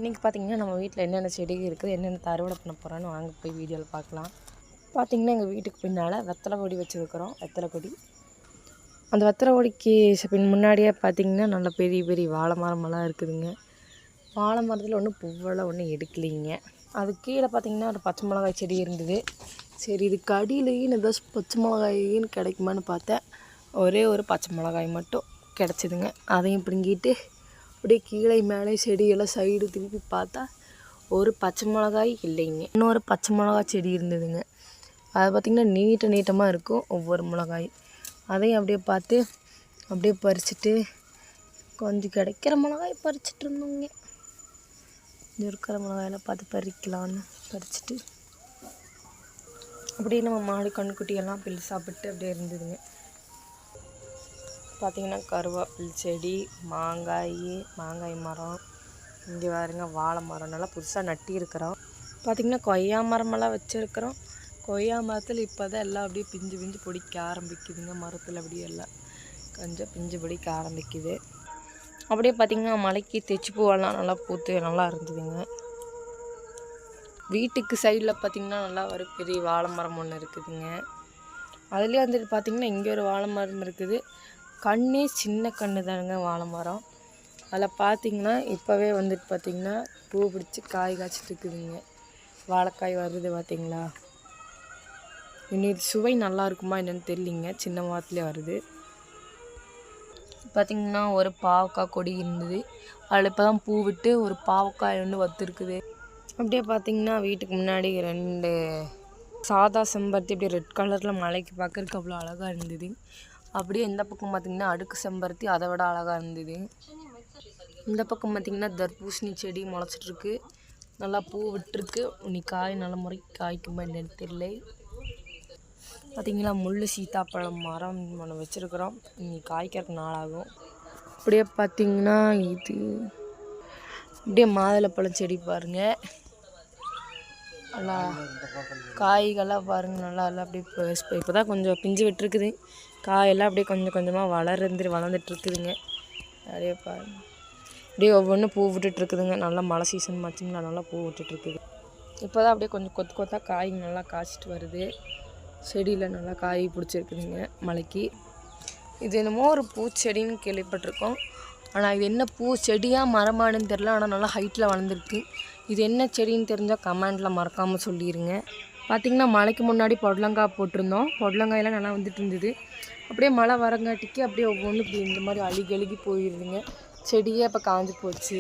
இன்றைக்கி பார்த்திங்கன்னா நம்ம வீட்டில் என்னென்ன செடி இருக்குது, என்னென்ன அறுவடை பண்ண போகிறோன்னு வாங்க போய் வீடியோவில் பார்க்கலாம். பார்த்திங்கன்னா எங்கள் வீட்டுக்கு பின்னால் வெத்தலை கொடி வச்சுருக்கிறோம். வெத்தலை கொடி, அந்த வெத்தலை கொடிக்கு முன்னாடியே பார்த்திங்கன்னா நல்ல பெரிய பெரிய வாழை மரமெல்லாம் இருக்குதுங்க. வாழை மரத்தில் ஒன்றும் பூவெல்லாம் ஒன்றும் எடுக்கலைங்க. அது கீழே பார்த்திங்கன்னா ஒரு பச்சை மிளகாய் செடி இருந்தது. சரி, இதுக்கு அடியிலையும் ஏதாச்சும் பச்சை மிளகாயின்னு கிடைக்குமான்னு பார்த்தேன். ஒரே ஒரு பச்சை மிளகாய் மட்டும் கிடச்சிதுங்க. அதையும் பிடுங்கிட்டு அப்படியே கீழே மேலே செடியெல்லாம் சைடு திருப்பி பார்த்தா ஒரு பச்சை மிளகாய் இல்லைங்க. இன்னொரு பச்சை மிளகாய் செடி இருந்ததுங்க. அது பார்த்திங்கன்னா நீட்டமாக இருக்கும் ஒவ்வொரு மிளகாய். அதையும் அப்படியே பார்த்து அப்படியே பறிச்சுட்டு கொஞ்சம் கிடைக்கிற மிளகாய் பறிச்சுட்டு இருந்தோங்க. இங்கே இருக்கிற மிளகாயெல்லாம் பார்த்து பறிக்கலான்னு பறிச்சுட்டு அப்படியே நம்ம மாடு கண்ணுக்குட்டியெல்லாம் பில்லு சாப்பிட்டு அப்படியே இருந்ததுங்க. பார்த்திங்கன்னா கருவேப்பிலை செடி, மாங்காய் மரம், இங்கே பாருங்க வாழை மரம் நல்லா புதுசாக நட்டி இருக்கிறோம். பார்த்திங்கன்னா கொய்யா மரமெல்லாம் வச்சுருக்கிறோம். கொய்யா மரத்தில் இப்போ தான் எல்லாம் அப்படியே பிஞ்சு பிடிக்க ஆரம்பிக்குதுங்க. மரத்தில் அப்படியே எல்லாம் கொஞ்சம் பிஞ்சு பிடிக்க ஆரம்பிக்குது. அப்படியே பார்த்திங்கன்னா மலைக்கு தெச்சி பூவெல்லாம் நல்லா பூத்து நல்லா இருந்ததுங்க. வீட்டுக்கு சைடில் பார்த்திங்கன்னா நல்லா ஒரு பெரிய வாழை மரம் ஒன்று இருக்குதுங்க. அதுலேயே வந்துட்டு பார்த்திங்கன்னா இங்கே ஒரு வாழை மரம் இருக்குது. கண்ணே சின்ன கன்று தானுங்க வாழை மரம். அதில் பார்த்திங்கன்னா இப்போவே வந்துட்டு பார்த்திங்கன்னா பூ பிடிச்சி காய் காய்ச்சிட்டு இருக்குதுங்க. வாழைக்காய் வருது பார்த்திங்களா. இன்னும் இது சுவை நல்லா இருக்குமா என்னென்னு தெரியலிங்க. சின்ன மரத்துலேயே வருது. பார்த்திங்கன்னா ஒரு பாவக்காய் கொடி இருந்தது. அதில் இப்போ தான் பூ விட்டு ஒரு பாவக்காய் ஒன்று வத்துருக்குது. அப்படியே பார்த்திங்கன்னா வீட்டுக்கு முன்னாடி 2 சாதா செம்பருத்தி அப்படியே ரெட் கலரில் மலைக்கு பார்க்குறதுக்கு அவ்வளோ அழகாக இருந்தது. அப்படியே இந்த பக்கம் பார்த்திங்கன்னா அடுக்கு செம்பருத்தி அதை விட அழகாக இருந்தது. இந்த பக்கம் பார்த்திங்கன்னா தர்பூசணி செடி முளைச்சிட்ருக்கு. நல்லா பூ விட்டுருக்கு. இன்னைக்கு காய் நல்ல முறைக்கு காய்க்குமா என்னன்னு தெரியல. பார்த்திங்கன்னா முள் சீத்தாப்பழம் மரம் ஒன்று வச்சுருக்குறோம். இன்னைக்கு காய்க்கிறதுக்கு நாளாகும். அப்படியே பார்த்திங்கன்னா இது அப்படியே மாதுளப்பழம் செடி பாருங்கள். நல்லா காய்கள்லாம் பாருங்கள் நல்லா அப்படியே இப்போ தான் கொஞ்சம் பிஞ்சு விட்டுருக்குது. காயெல்லாம் அப்படியே கொஞ்சம் கொஞ்சமாக வளர்ந்துட்டுருக்குதுங்க. அப்படியே பாருங்க அப்படியே ஒவ்வொன்றும் பூ விட்டுட்டுருக்குதுங்க. நல்லா மழை சீசன் பார்த்திங்கன்னா நல்லா பூ விட்டுட்டுருக்குது. இப்போ தான் அப்படியே கொஞ்சம் கொத்தாக காய் நல்லா காய்ச்சிட்டு வருது. செடியில் நல்லா காய் பிடிச்சிருக்குதுங்க மலைக்கு. இது என்னமோ ஒரு பூச்செடின்னு கேள்விப்பட்டிருக்கோம். ஆனால் இது என்ன பூ செடியாக மரமானு தெரில. ஆனால் நல்லா ஹைட்டில் வளர்ந்துருக்கு. இது என்ன செடின்னு தெரிஞ்சால் கமெண்டில் மறக்காமல் சொல்லிடுங்க. பார்த்திங்கன்னா மலைக்கு முன்னாடி பொடலங்காய் போட்டிருந்தோம். பொடலங்காயெல்லாம் நல்லா வந்துட்டு இருந்தது. அப்படியே மழை வரங்காட்டிக்கு அப்படியே ஒவ்வொன்று இப்படி இந்த மாதிரி அழுகி போயிடுதுங்க. செடியே இப்போ காஞ்சி போச்சு.